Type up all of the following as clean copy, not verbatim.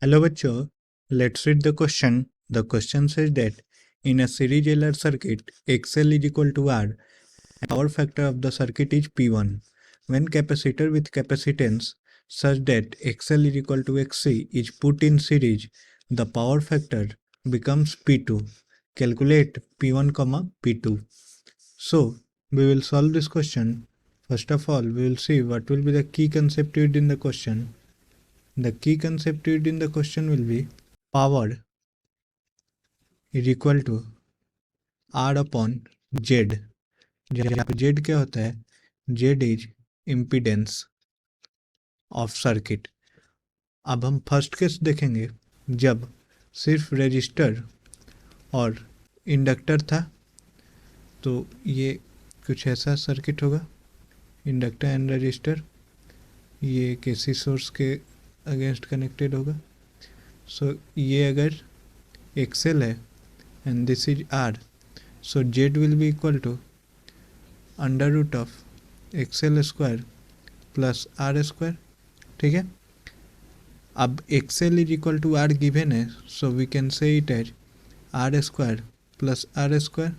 Hello bachcho, let's read the question. The question says that in a series LR circuit, XL is equal to R, and power factor of the circuit is P1. When capacitor with capacitance such that XL is equal to XC is put in series, the power factor becomes P2. Calculate P1, P2. So, we will solve this question. First of all, we will see what will be the key concept used in the question. The key concept used in the question will be power is equal to R upon Z. जहाँ पे Z क्या होता है? Z is impedance of circuit. अब हम first case देखेंगे जब सिर्फ रेजिस्टर और इंडक्टर था, तो ये कुछ ऐसा सर्किट होगा. इंडक्टर एंड रजिस्टर ये एक एसी सोर्स के अगेंस्ट कनेक्टेड होगा. सो ये अगर एक्सएल है and this is R, so Z will be equal to under root of XL square plus R square. ठीक है. अब XL is equal to R given है, so we can say it as R square plus R square.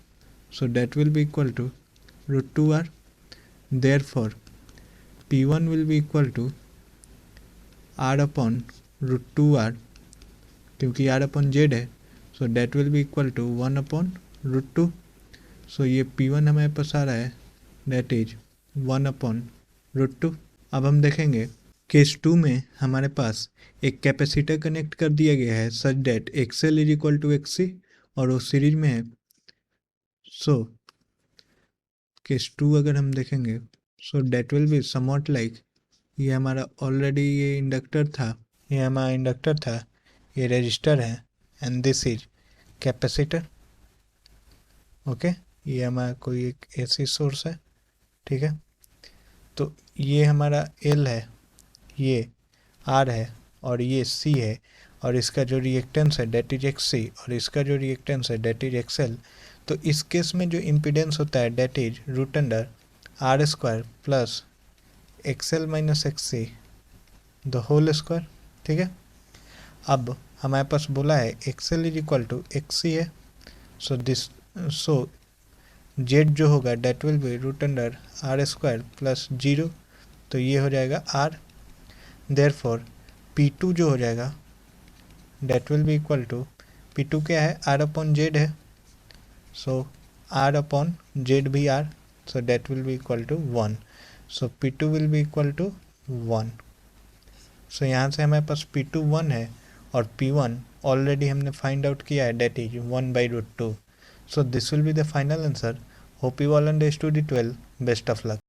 So that will be equal to root two R. Therefore P1 will be equal to R upon root 2R, क्योंकि R upon Z है, so that will be equal to 1 upon root 2. so ये P1 हमारे पास आ रहा है, that is 1 upon root 2. अब हम देखेंगे case 2 में हमारे पास एक कैपेसिटर कनेक्ट कर दिया गया है such that XL is equal to XC और वो सीरीज में है. सो केस 2 अगर हम देखेंगे, so that will be somewhat like, ये हमारा ऑलरेडी ये इंडक्टर था, ये हमारा इंडक्टर था, ये रेजिस्टर है and this is capacitor. Okay, ये हमारा कोई एक एसी सोर्स है. ठीक है. तो ये हमारा L है, ये R है और ये C है, और इसका जो रिएक्टेंस है डेट इज XC और इसका जो रिएक्टेंस है डेट इज XL. तो इस केस में जो इम्पीडेंस होता है that is root under R square plus XL minus XC the whole square. ठीक है. अब हमारे पास बोला है XL is equal to XC है, सो जेड जो होगा that will be root under R square plus 0, तो ये हो जाएगा R. देयरफॉर P2 जो हो जाएगा that will be equal to, P2 क्या है, R अपॉन Z है, सो R अपॉन Z भी R, so that will be equal to 1. so P2 will be equal to 1. so यहाँ से हमारे पास P2 1 है और P1 ऑलरेडी हमने फाइंड आउट किया है, that is 1 by root 2. so this will be the final answer. hope you all understood it well. best of luck.